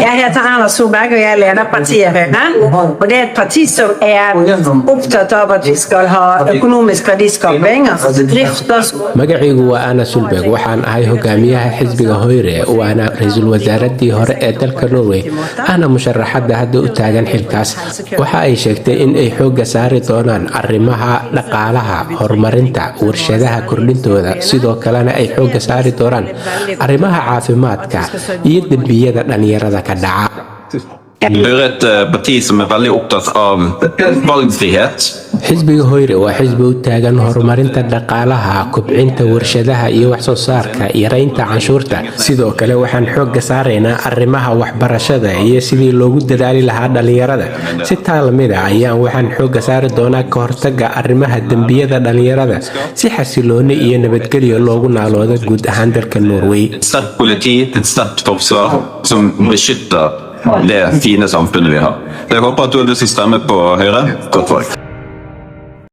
Jeg heter Erna Solberg, og jeg leder partiet Høyre. Og det er et parti som er opptatt av at vi skal ha økonomisk verdiskaping, altså drift og... magacaygu waa Anna Solberg, waxaan ahay hogaamiyaha xisbiga Høyre waana ra'iisul wasaaradii hore ee dalka Norway ana musharaxada hadda u taagan xilkaas. Waxa ay sheegtay in ay xooga saari doonaan arrimaha dhaqaalaha, horumarinta warshadaha kordhintooda, sidoo kalena ay xooga saari doonaan arrimaha caafimaadka iyo dambiyada dhalinyarada ka dhaca. Høyre er et parti som er veldig opptatt av valgfrihet. Xisbiga Høyre waa xisbi u taagan horumarinta dhaqaalaha, kobcinta warshadaha iyo wax soo saarka, yareynta canshuurta. Sidoo kale waxaan xooga saaraynaa arrimaha waxbarashada iyo sidii loogu dadaali lahaa dhalinyarada. Si taa lamid ah ayaan waxaan xooga saari doonaa ka hortagga arrimaha dambiyada dhalinyarada si xasilooni iyo nabadgelyo loogu naaloodo guud ahaan dalka Norway. Et sterkt politi, et sterkt forsvar som beskytter det fine samfunnet vi har. Jeg håper at du har lyst til å stemme på Høyre. Godt valg.